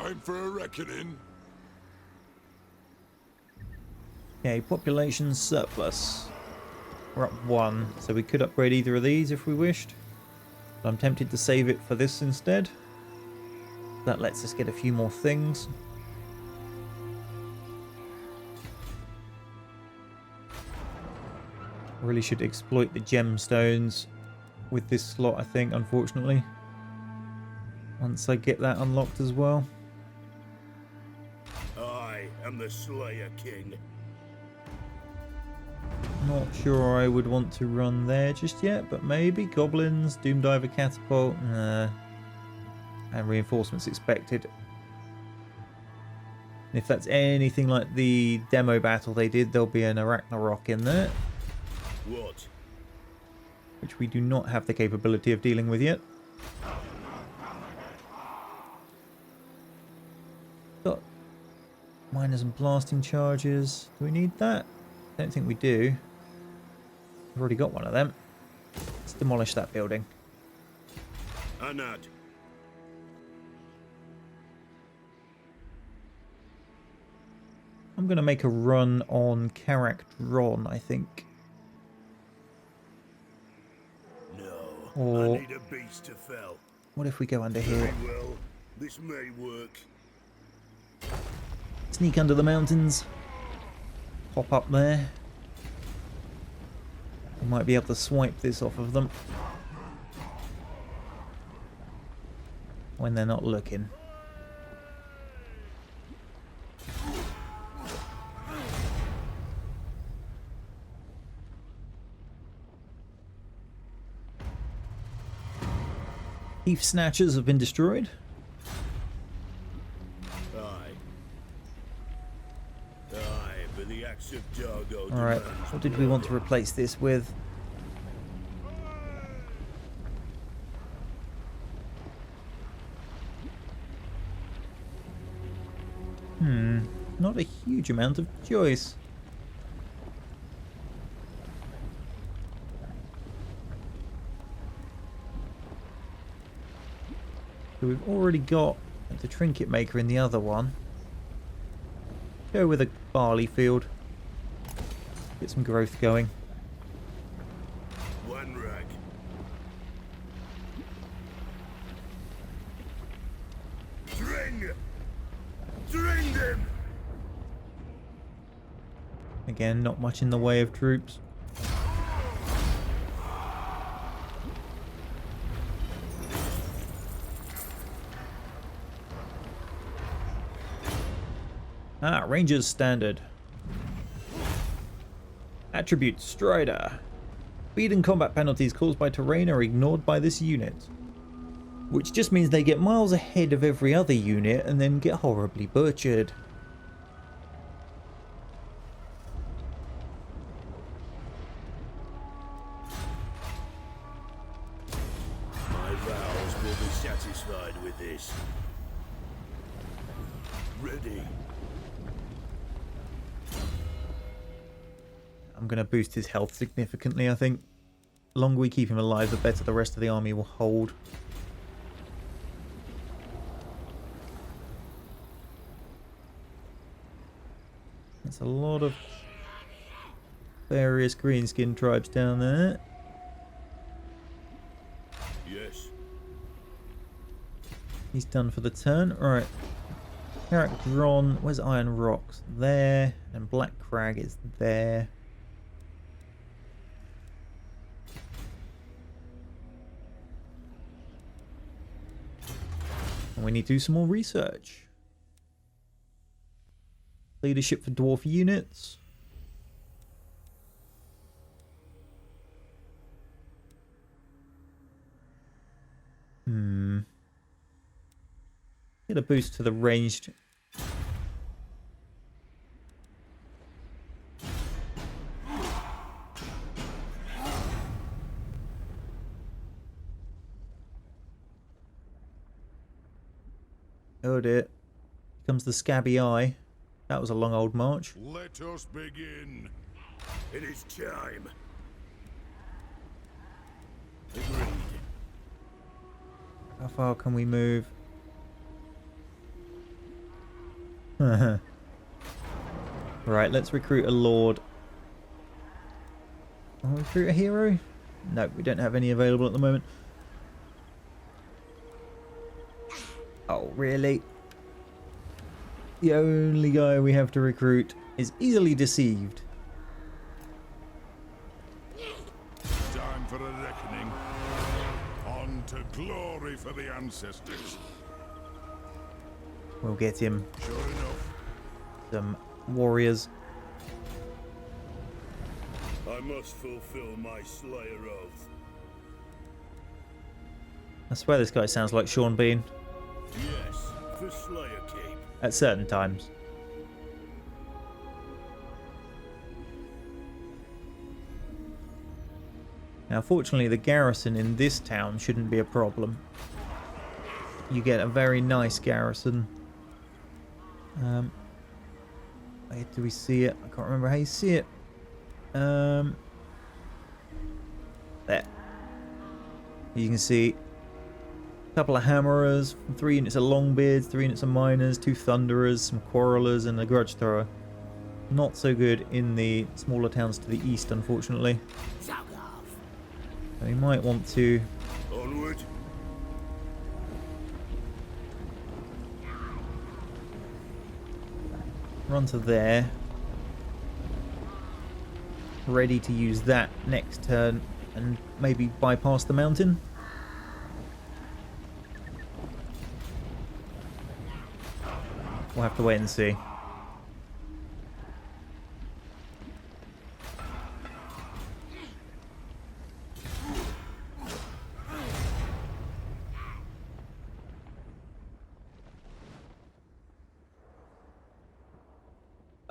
Time for a reckoning. Okay, population surplus. We're up 1, so we could upgrade either of these if we wished. But I'm tempted to save it for this instead. That lets us get a few more things. Really should exploit the gemstones with this slot, I think, unfortunately. Once I get that unlocked as well. I am the Slayer King. Not sure I would want to run there just yet, but maybe. Goblins, Doomdiver Catapult, and reinforcements expected. And if that's anything like the demo battle they did, there'll be an Arachnarok in there. What? Which we do not have the capability of dealing with yet. Got miners and blasting charges. Do we need that? I don't think we do. We've already got one of them. Let's demolish that building. Anad. I'm going to make a run on Karak Dron, I think. No, Or I need a beast to fell. what if we go under here? Very well, this may work. Sneak under the mountains. Pop up there. We might be able to swipe this off of them. When they're not looking. Thief snatchers have been destroyed. But the axe of Dargo. Alright, what did we want to replace this with? Not a huge amount of choice. So we've already got the trinket maker in the other one. Go with a barley field. Get some growth going. One rag. String them. Again, not much in the way of troops. Rangers standard. Attribute Strider. Speed and combat penalties caused by terrain are ignored by this unit. Which just means they get miles ahead of every other unit and then get horribly butchered. My vows will be satisfied with this. Ready. I'm going to boost his health significantly, I think. The longer we keep him alive, the better the rest of the army will hold. That's a lot of various greenskin tribes down there. Yes. He's done for the turn. Alright. Karak Dron, where's Iron Rocks? There. And Black Crag is there. And we need to do some more research. Leadership for dwarf units. Get a boost to the ranged. Oh dear. Here comes the scabby eye. That was a long old march. Let us begin. It is time. Agreed. How far can we move? Right, let's recruit a lord. I'll recruit a hero? No, we don't have any available at the moment. Oh, really? The only guy we have to recruit is easily deceived. Time for a reckoning. On to glory for the ancestors. We'll get him Sure enough. some warriors. I must fulfill my Slayer oath. I swear this guy sounds like Sean Bean Yes, for Slayer Keep. at certain times. Now, fortunately, the garrison in this town shouldn't be a problem. You get a very nice garrison. Where do we see it? I can't remember how you see it. There. You can see a couple of hammerers, 3 units of longbeards, 3 units of miners, 2 thunderers, some quarrelers, and a grudge thrower. Not so good in the smaller towns to the east, unfortunately. So we might want to Onward. run to there. Ready to use that next turn and maybe bypass the mountain. We'll have to wait and see.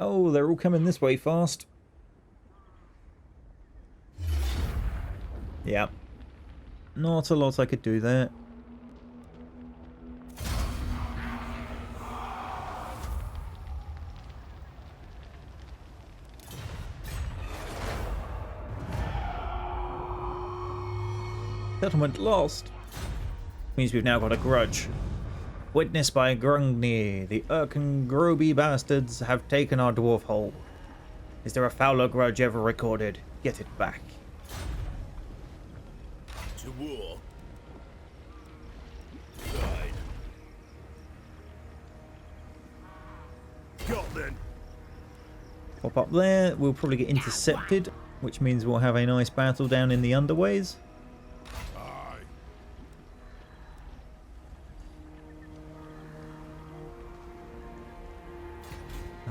Oh, they're all coming this way fast. Yeah. Not a lot I could do there. Settlement lost. Means we've now got a grudge. Witnessed by Grungni, the Groby bastards have taken our dwarf hole. Is there a fouler grudge ever recorded? Get it back. To war. Died. Got then. Pop up there. We'll probably get intercepted, which means we'll have a nice battle down in the underways. Aye.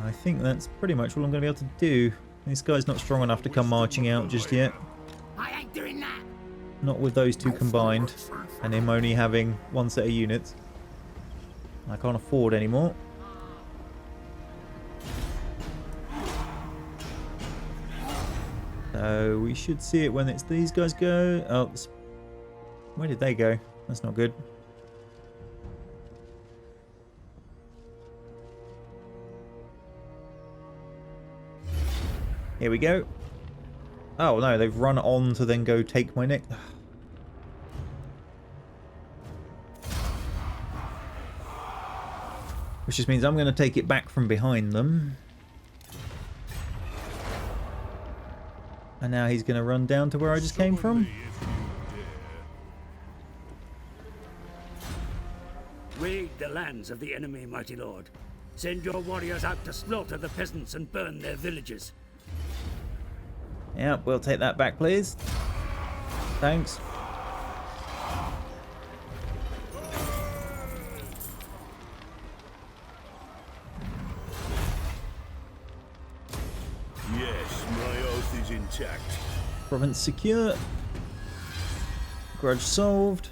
I think that's pretty much all I'm going to be able to do. This guy's not strong enough to come marching out just yet. I ain't doing that. Not with those two combined, and him only having one set of units. I can't afford any more. So we should see it when it's these guys go. Oh, where did they go? That's not good. Here we go. Oh no, they've run on to then go take my neck. Which just means I'm going to take it back from behind them. And now he's going to run down to where I just came from. Raid the lands of the enemy, mighty lord. Send your warriors out to slaughter the peasants and burn their villages. Yeah, we'll take that back, please. Thanks. Yes, my oath is intact. Province secure. Grudge solved.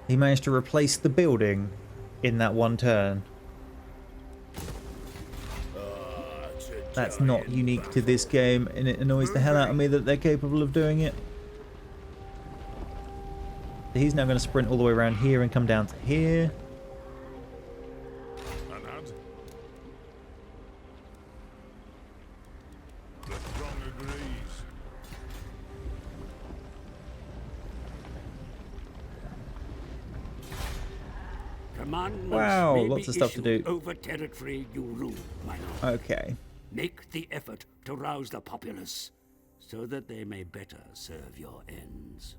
He managed to replace the building in that one turn. That's not unique to this game, and it annoys the hell out of me that they're capable of doing it. So he's now going to sprint all the way around here and come down to here. Anad. The throng agrees. Commandments Wow, may lots be of stuff to issued do. over territory you rule, my lord. Okay. Make the effort to rouse the populace, so that they may better serve your ends.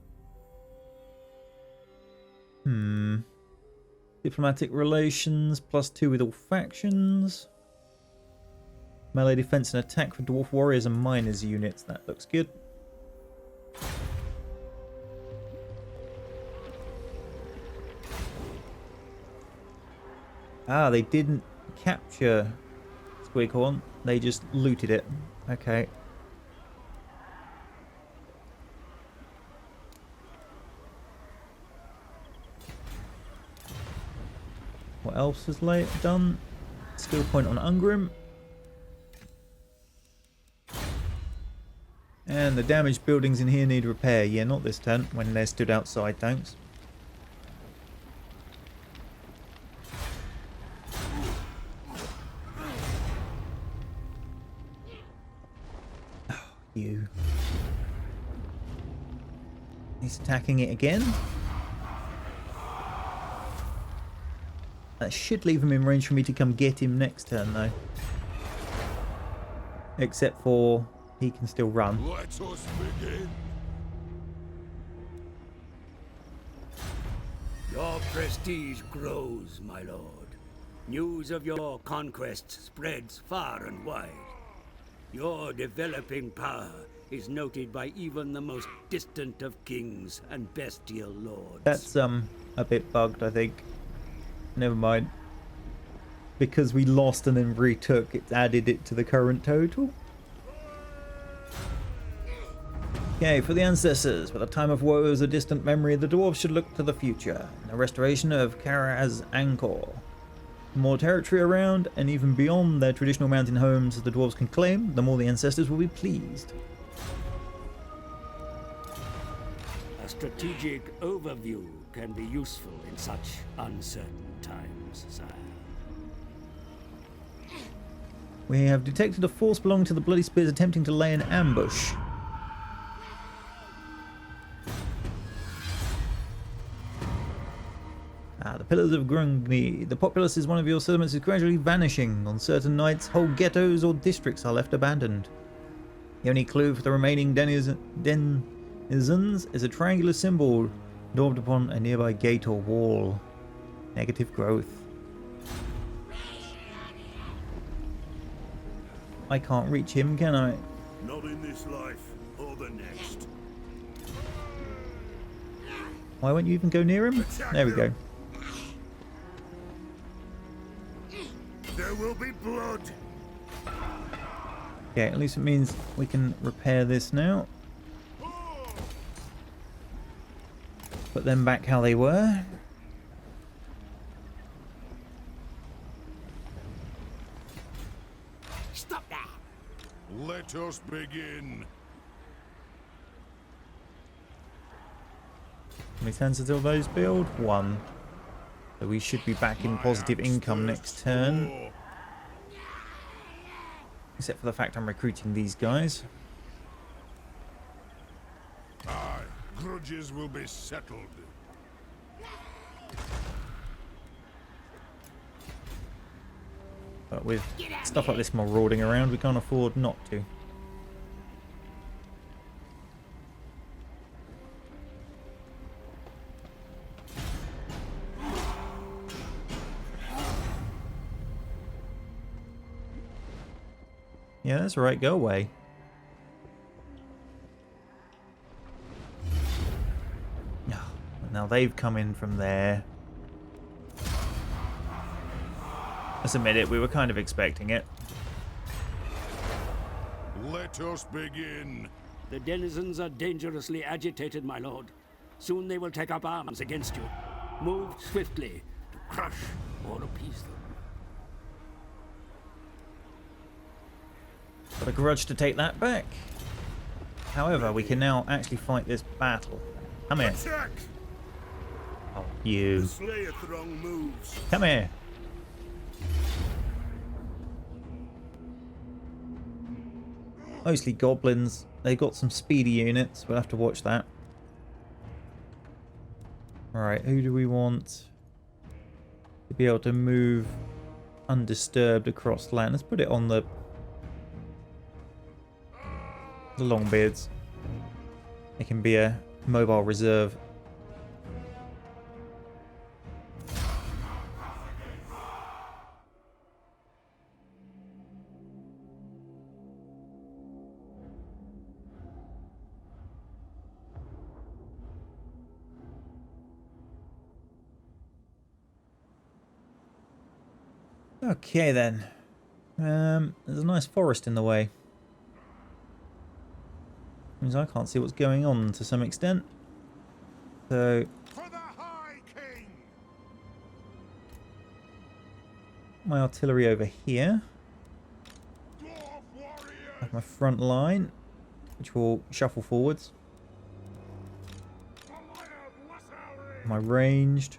Diplomatic relations, +2 with all factions. Melee defense and attack for dwarf warriors and miners units. That looks good. Ah, they didn't capture Squighorn. They just looted it. Okay. What else is done? Skill point on Ungrim. And the damaged buildings in here need repair. Yeah, not this turn, when they're stood outside, thanks. Oh, you. He's attacking it again. That should leave him in range for me to come get him next turn, though. Except for he can still run. Let us begin. Your prestige grows, my lord. News of your conquests spreads far and wide. Your developing power is noted by even the most distant of kings and bestial lords. That's a bit bugged, I think. Never mind. Because we lost and then retook, it added it to the current total. Okay, for the ancestors, where the time of woe is a distant memory, the dwarves should look to the future, and the restoration of Karaz Angkor. The more territory around, and even beyond their traditional mountain homes the dwarves can claim, the more the ancestors will be pleased. A strategic overview can be useful in such uncertain times, sire. We have detected a force belonging to the Bloody Spears attempting to lay an ambush. The Pillars of Grungni. The populace is one of your settlements is gradually vanishing. On certain nights, whole ghettos or districts are left abandoned. The only clue for the remaining denizens is a triangular symbol daubed upon a nearby gate or wall. Negative growth. I can't reach him, can I? Not in this life or the next. Why won't you even go near him? There we go. There will be blood. Okay, at least it means we can repair this now. Put them back how they were. Stop that! Let us begin. How many turns until those build? 1. So we should be back in positive income next turn. Except for the fact I'm recruiting these guys. Aye, grudges will be settled. But with stuff like this marauding around, we can't afford not to. Yeah, that's right, go away. Now they've come in from there. Let's admit it, we were kind of expecting it. Let us begin. The denizens are dangerously agitated, my lord. Soon they will take up arms against you. Move swiftly to crush or appease them. Got a grudge to take that back. However, we can now actually fight this battle. Come here. Attack! Oh, you. The Slayer throng moves. Come here. Mostly goblins. They've got some speedy units. We'll have to watch that. Alright, who do we want? to be able to move undisturbed across land. Let's put it on the Longbeards. It can be a mobile reserve. Okay then. There's a nice forest in the way. Means I can't see what's going on to some extent. So For the High King! my artillery over here. Dwarf warrior! Have my front line, which will shuffle forwards. My ranged.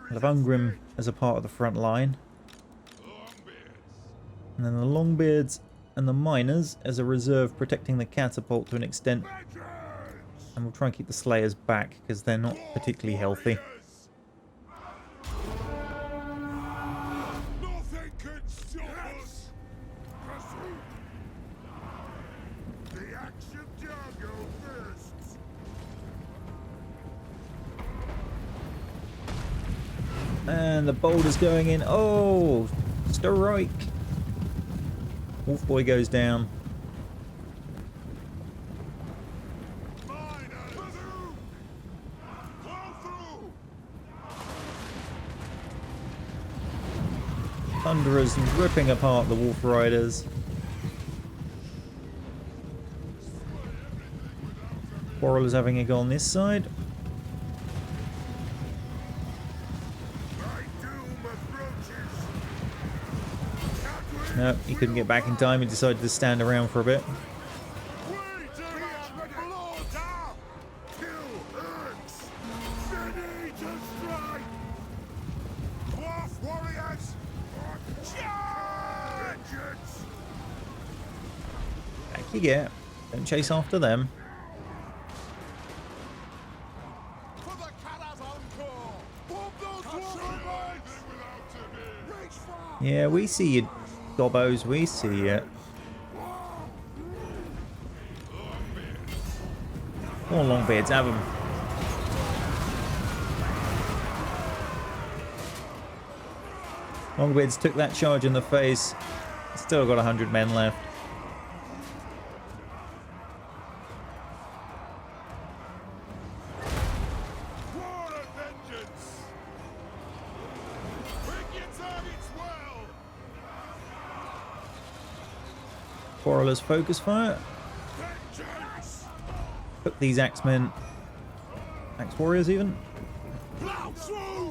I'll have Ungrim as a part of the front line. And then the Longbeards and the Miners as a reserve protecting the catapult to an extent. And we'll try and keep the Slayers back because they're not particularly healthy. Nothing can stop us! The axe of Django first! And the boulder's going in. Oh, strike. Wolf Boy goes down. Thunderers ripping apart the Wolf Riders. Quarrel's having a go on this side. No, he couldn't get back in time. He decided to stand around for a bit. Back you get. Don't chase after them. Yeah, we see you, Gobbos. We see you. All Longbeards, have them. Longbeards took that charge in the face. Still got 100 men left. Quarrelers focus fire. Took these axemen. Axe warriors even.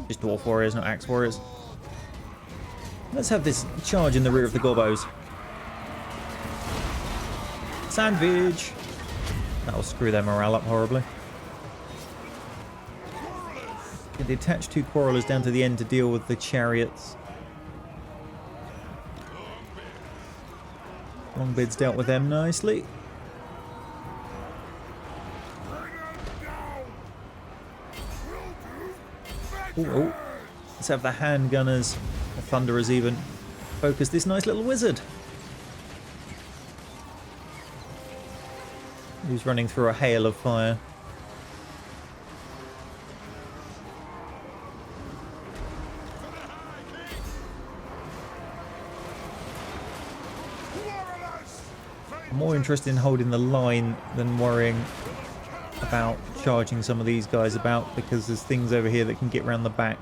Just dwarf warriors, not axe warriors. Let's have this charge in the rear of the Gobbos. Sandwich! That'll screw their morale up horribly. Get the attached two quarrelers down to the end to deal with the chariots. Longbeard's dealt with them nicely. Ooh. Let's have the handgunners, the thunderers even, focus this nice little wizard. Who's running through a hail of fire. I'm more interested in holding the line than worrying about charging some of these guys about, because there's things over here that can get round the back.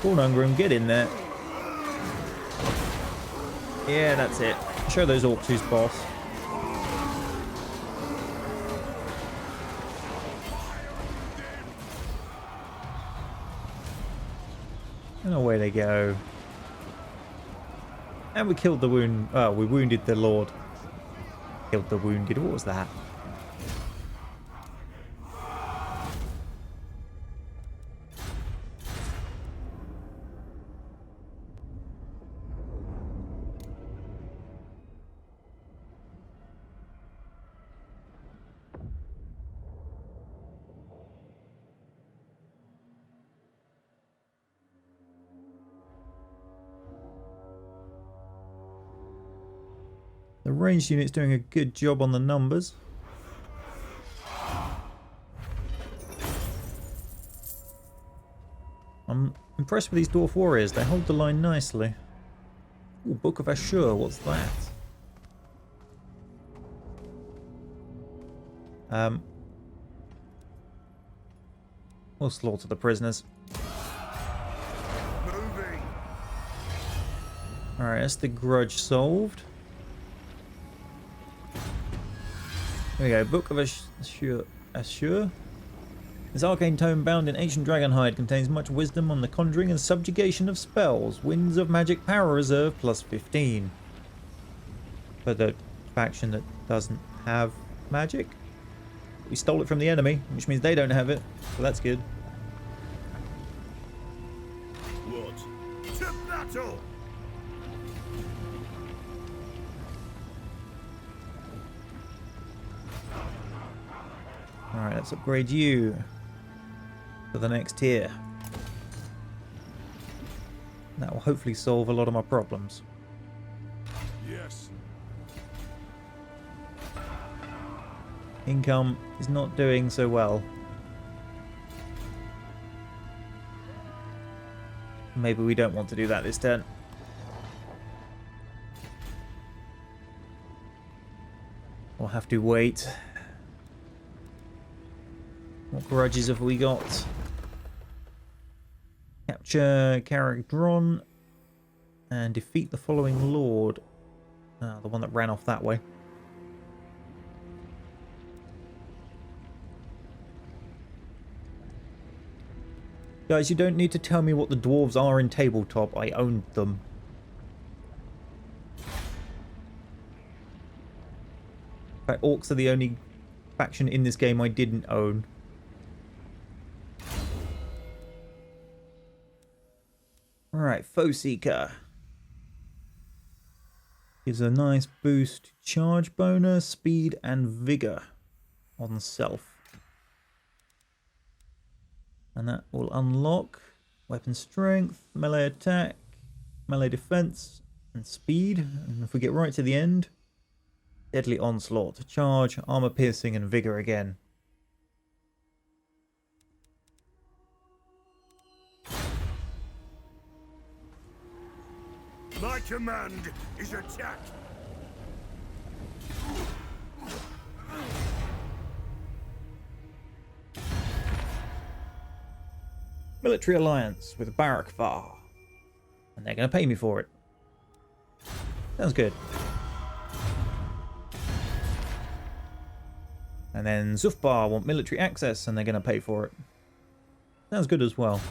Go on, Ungrim, get in there. Yeah, that's it. Show those orcs who's boss. And away they go. And we killed the wound. Oh, we wounded the Lord. Killed the wounded. What was that? ranged unit's doing a good job on the numbers. I'm impressed with these Dwarf warriors. They hold the line nicely. Ooh, Book of Ashur, what's that? We'll slaughter the prisoners. Moving. Alright, that's the grudge solved. There we go, Book of Ashur. This arcane tome bound in ancient dragonhide contains much wisdom on the conjuring and subjugation of spells. Winds of magic power reserve plus 15. For the faction that doesn't have magic. We stole it from the enemy, which means they don't have it, so that's good. What? To battle! Alright, let's upgrade you to the next tier. That will hopefully solve a lot of my problems. Yes. Income is not doing so well. Maybe we don't want to do that this turn. We'll have to wait. What grudges have we got? Capture Carrick Dron and defeat the following lord. The one that ran off that way. Guys, you don't need to tell me what the dwarves are in tabletop. I owned them. In fact, orcs are the only faction in this game I didn't own. Alright, Foe Seeker. Gives a nice boost to charge bonus, speed, and vigor on self. And that will unlock weapon strength, melee attack, melee defense, and speed. And if we get right to the end, deadly onslaught, charge, armor piercing, and vigor again. My command is attack. Military alliance with Barakvar. And they're going to pay me for it. Sounds good. And then Zufbar want military access and they're going to pay for it. Sounds good as well.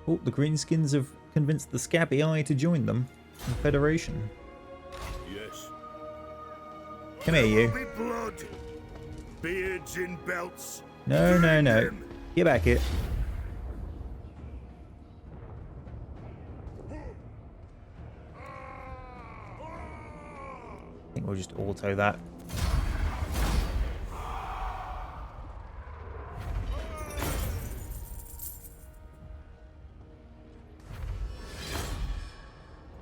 Oh, the Greenskins have convinced the Scabby Eye to join them in the Federation. Yes. Come here, you. There will be blood. Beards in belts. No, no, no. Them. Get back here. I think we'll just auto that.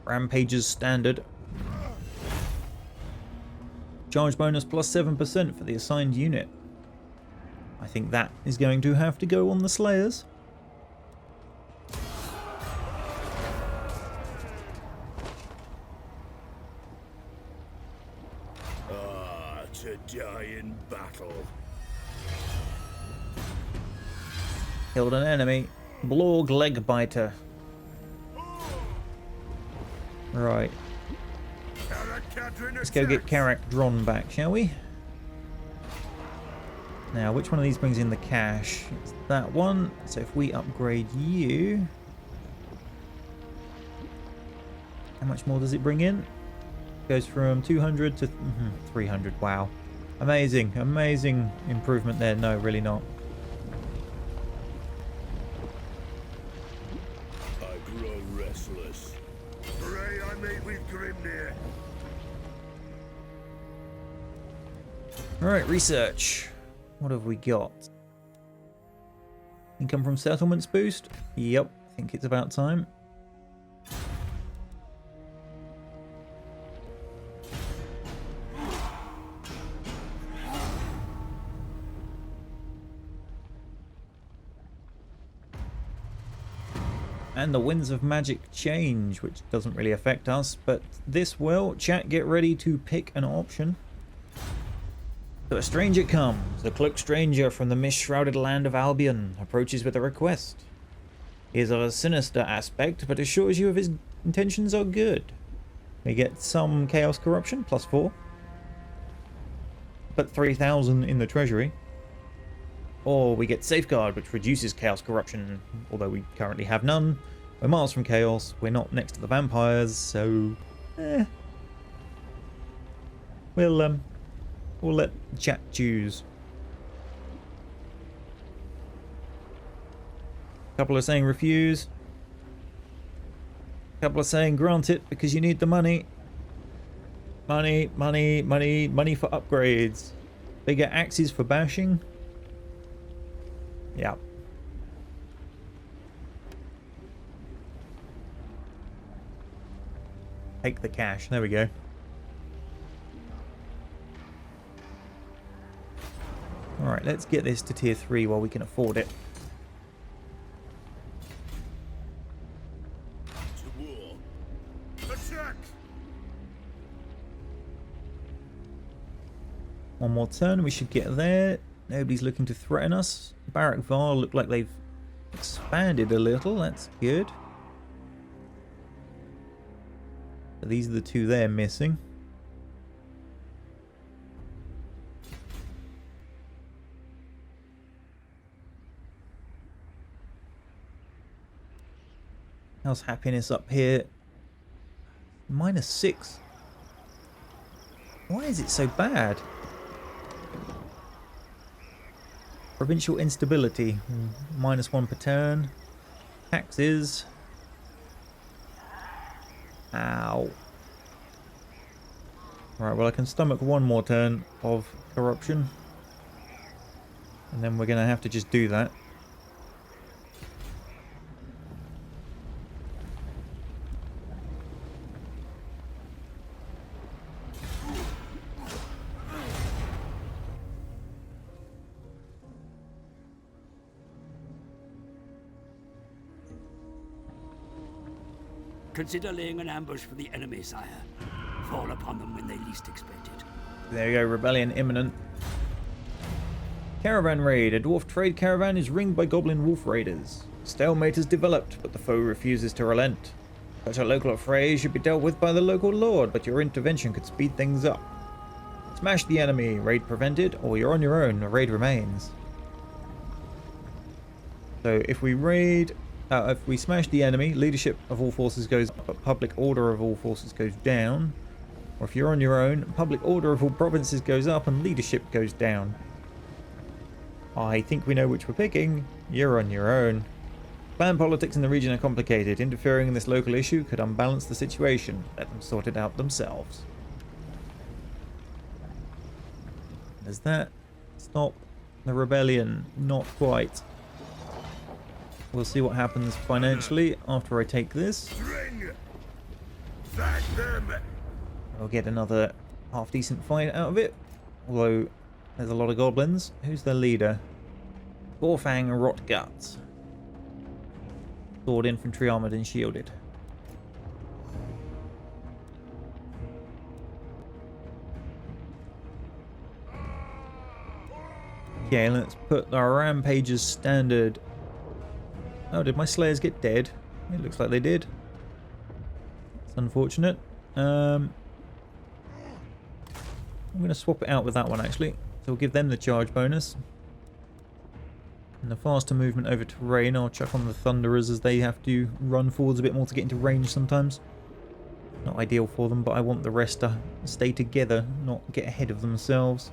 Rampages standard. Charge bonus plus 7% for the assigned unit. I think that is going to have to go on the Slayers. To die in battle. Killed an enemy. Blorg Legbiter. Right. Let's go get Carrick Dron back, shall we? Now, which one of these brings in the cash? It's that one. So if we upgrade you... How much more does it bring in? Goes from 200 to 300. Wow. Amazing. Amazing improvement there. No, really not. I grow restless. Pray I made with Grimnir. Alright, research. What have we got? Income from settlements boost? Yep, I think it's about time. And the winds of magic change, which doesn't really affect us, but this will. Chat, get ready to pick an option. So a stranger comes. The cloaked stranger from the mist-shrouded land of Albion approaches with a request. He is of a sinister aspect, but assures you of his intentions are good. We get some chaos corruption, +4. But 3,000 in the treasury. Or we get safeguard, which reduces chaos corruption, although we currently have none. We're miles from chaos. We're not next to the vampires, so we'll let chat choose. A couple are saying refuse. A couple are saying grant it because you need the money. Money, money, money, money for upgrades. Bigger axes for bashing. Yeah. Take the cash. There we go. Alright, let's get this to tier 3 while we can afford it. To war. Attack! One more turn, we should get there. Nobody's looking to threaten us. Barrack Var look like they've expanded a little. That's good. So these are the two they're missing. How's happiness up here? -6. Why is it so bad? Provincial instability, -1 per turn. Taxes. Ow. Right, well I can stomach one more turn of corruption. And then we're going to have to just do that. Consider laying an ambush for the enemy, sire. Fall upon them when they least expect it. There you go, rebellion imminent. Caravan raid. A dwarf trade caravan is ringed by goblin wolf raiders. Stalemate is developed, but the foe refuses to relent. Such a local affray should be dealt with by the local lord, but your intervention could speed things up. Smash the enemy, raid prevented, or you're on your own, the raid remains. So if we raid... if we smash the enemy, leadership of all forces goes up, but public order of all forces goes down. Or if you're on your own, public order of all provinces goes up and leadership goes down. I think we know which we're picking. You're on your own. Clan politics in the region are complicated. Interfering in this local issue could unbalance the situation. Let them sort it out themselves. Does that stop the rebellion? Not quite. We'll see what happens financially after I take this. I'll get another half-decent fight out of it. Although, there's a lot of goblins. Who's the leader? Gorfang Rotgut. Sword infantry, armoured and shielded. Okay, let's put our rampages standard. Oh, did my slayers get dead? It looks like they did. It's unfortunate. I'm going to swap it out with that one actually. So we'll give them the charge bonus. And the faster movement over terrain, I'll chuck on the Thunderers as they have to run forwards a bit more to get into range sometimes. Not ideal for them, but I want the rest to stay together, not get ahead of themselves.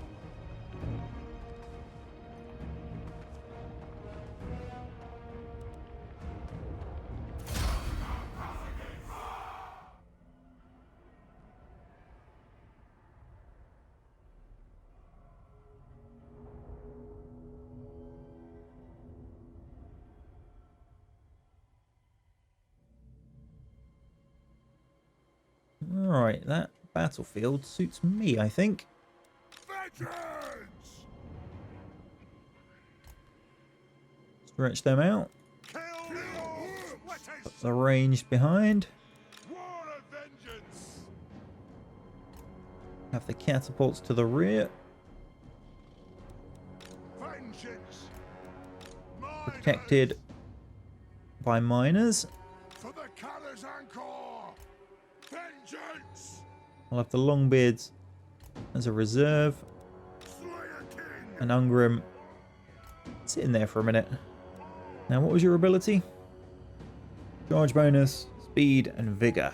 Right, that battlefield suits me, I think. Vengeance! Stretch them out. Kill the orcs! What a Put the ranged behind. war of vengeance! Have the catapults to the rear. Vengeance! Protected by miners. For the Callers Anchor! Vengeance! I'll have the Longbeards as a reserve. Slayer King! And Ungrim sitting there for a minute. Now, what was your ability? Charge bonus, speed, and vigor.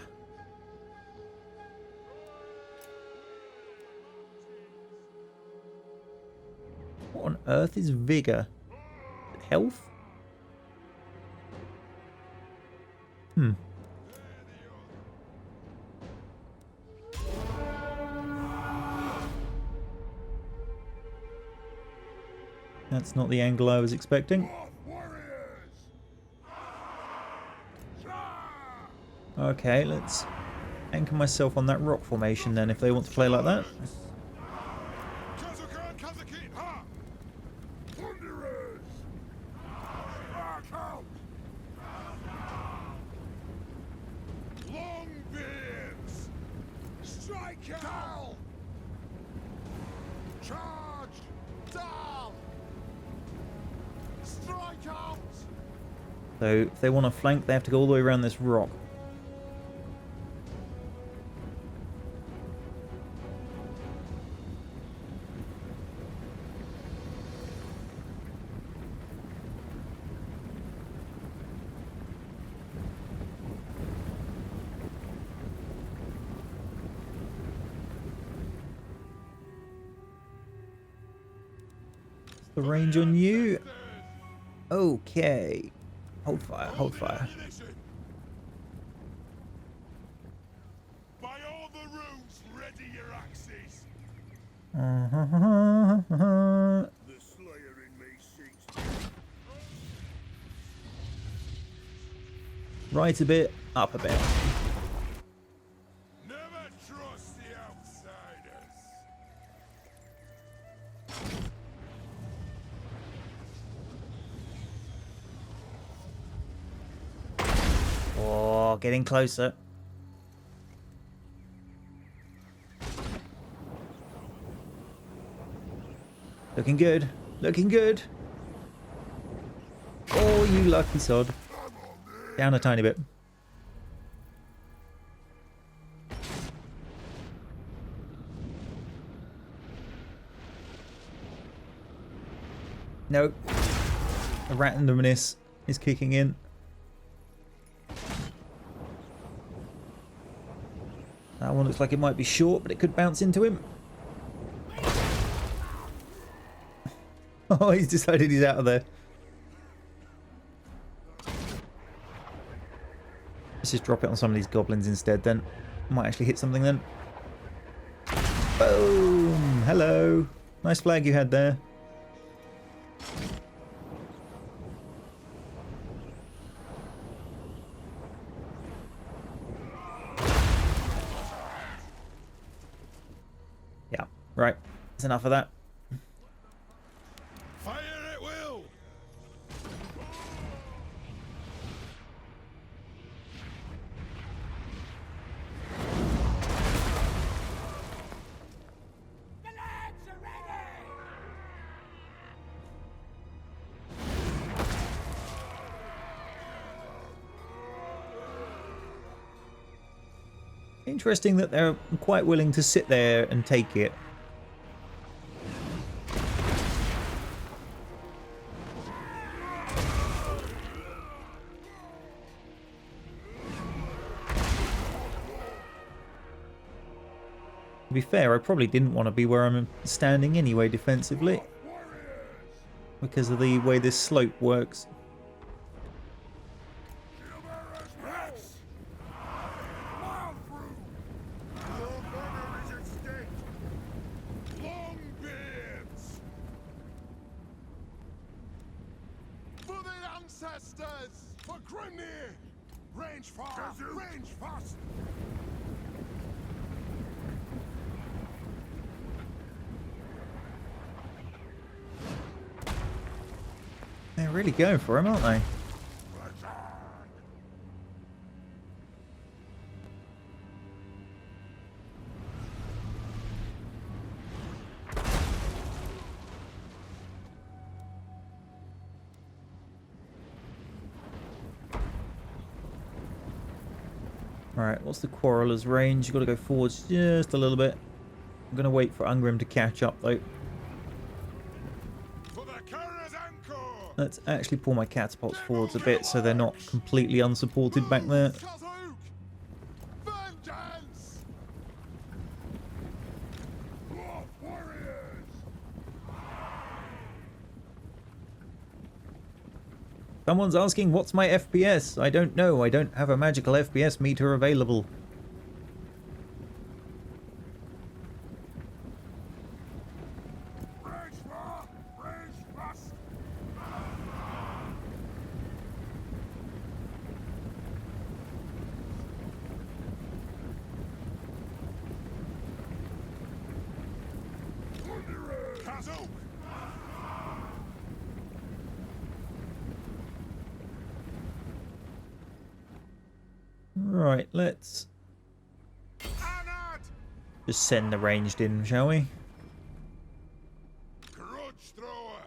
What on earth is vigor? Health? That's not the angle I was expecting. Warriors! Okay, let's anchor myself on that rock formation then if they want to play like that. Kazukan Kazakin! Ha! Thunderers! Mark out! Longbeards! Strike out! Charge! Down! Strike out! So if they want to flank, they have to go all the way around this rock. The range on you. Okay. Hold fire, hold fire. By all the runes, ready your axes. The Slayer in me seeks Right a bit, up a bit. Never trust the outsiders. Oh, getting closer. Looking good. Looking good. Oh, you lucky sod. Down a tiny bit. Nope. The randomness is kicking in. That one looks like it might be short, but it could bounce into him. Oh, he's decided he's out of there. Let's just drop it on some of these goblins instead then. Might actually hit something then. Boom! Hello. Nice flag you had there. Yeah, right. That's enough of that. Fire at will. Interesting that they're quite willing to sit there and take it. To be fair, I probably didn't want to be where I'm standing anyway defensively, because of the way this slope works. Longbeards! For the ancestors! For Grimnir! Range fast! Range fast! really going for him, aren't they? Alright, what's the Quarreller's range? You've got to go forwards just a little bit. I'm going to wait for Ungrim to catch up, though. For the Carrier's anchor! Let's actually pull my catapults forwards a bit so they're not completely unsupported back there. Vengeance! Dwarf warriors! Someone's asking, what's my FPS? I don't know. I don't have a magical FPS meter available. Right, let's just send the ranged in, shall we? Grudge thrower!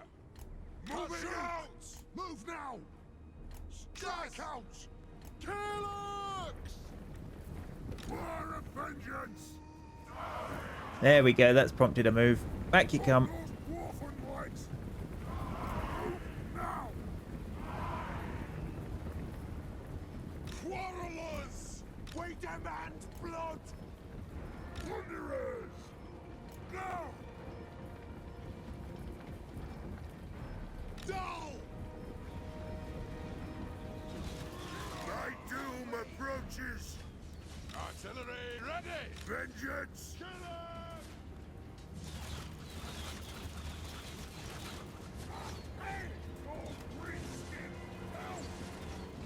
Moving out! Move now! Strike out! Killers! War of vengeance! There we go, that's prompted a move. Back you come. Quarrelers! We demand blood! Plunderers! Now! Dull! Thy doom approaches! Artillery ready! Vengeance!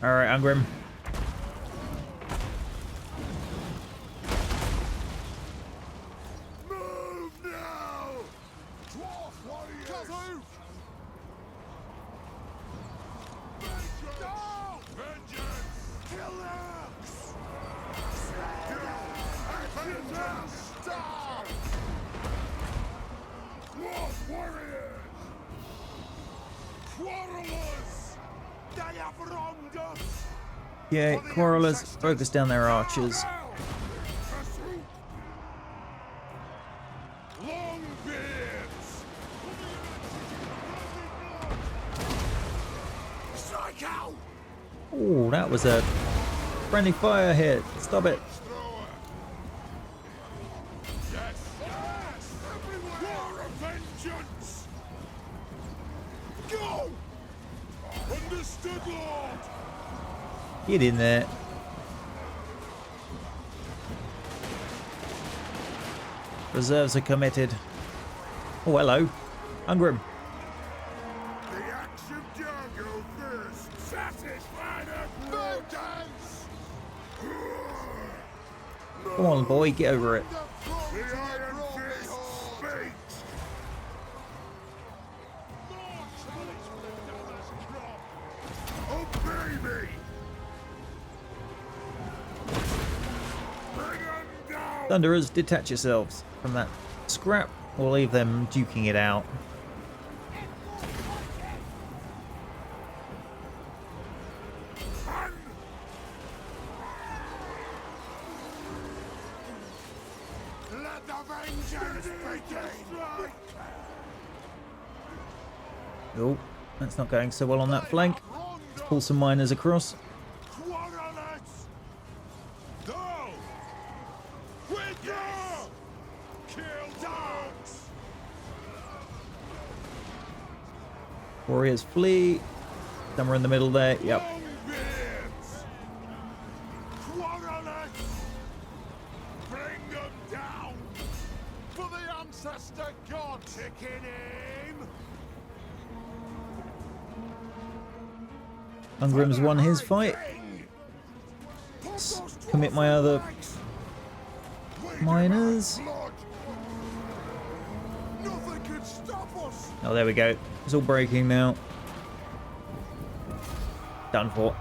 Alright, Ungrim. Move now! Dwarf warriors! Vengeance! Vengeance! Killers! Vengeance! Stop! Dwarf warriors! Quarrelers! They have wronged us! Yeah, Quarrelers, focus down their archers. Longbeards! Strike out! Oh, that was a friendly fire hit. Stop it. Thrower! Yes! Yes! War of vengeance! Go! Understood, Lord! Get in there. Reserves are committed. Oh, hello. Ungrim. The axe of Jargo first! Satisfied of vengeance! Come on, boy, get over it. The Iron Fist's fate! Obey me! Bring 'em down! Thunderers, detach yourselves from that scrap. We'll leave them duking it out. Let the vengeance begin! Oh, that's not going so well on that flank. Let's pull some miners across. Quarrelers! Go! Withdraw! Kill dogs! Warriors flee. Somewhere in the middle there. Yep. Longbeards! Quarrelers! Bring them down! For the ancestor god! Taking aim! Ungrim's won his fight. Commit my other miners. Nothing can stop us! Oh, there we go. It's all breaking now. Done for.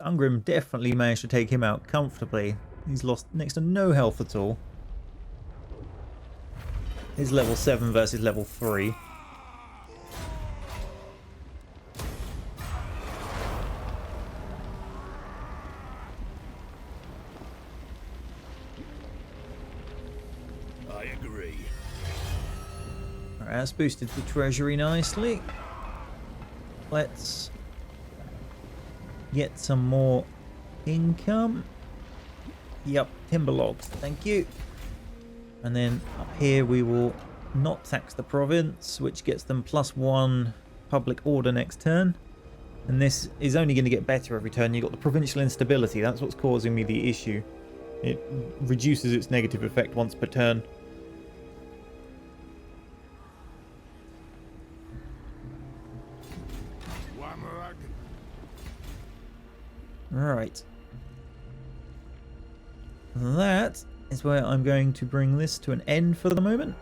Ungrim definitely managed to take him out comfortably. He's lost next to no health at all. He's level 7 versus level 3. I agree. Alright, that's boosted the treasury nicely. Let's get some more income. Yep, timber logs, thank you. And then up here we will not tax the province, which gets them +1 public order next turn. And this is only going to get better every turn. You've got the provincial instability, that's what's causing me the issue. It reduces its negative effect once per turn. Right. That is where I'm going to bring this to an end for the moment.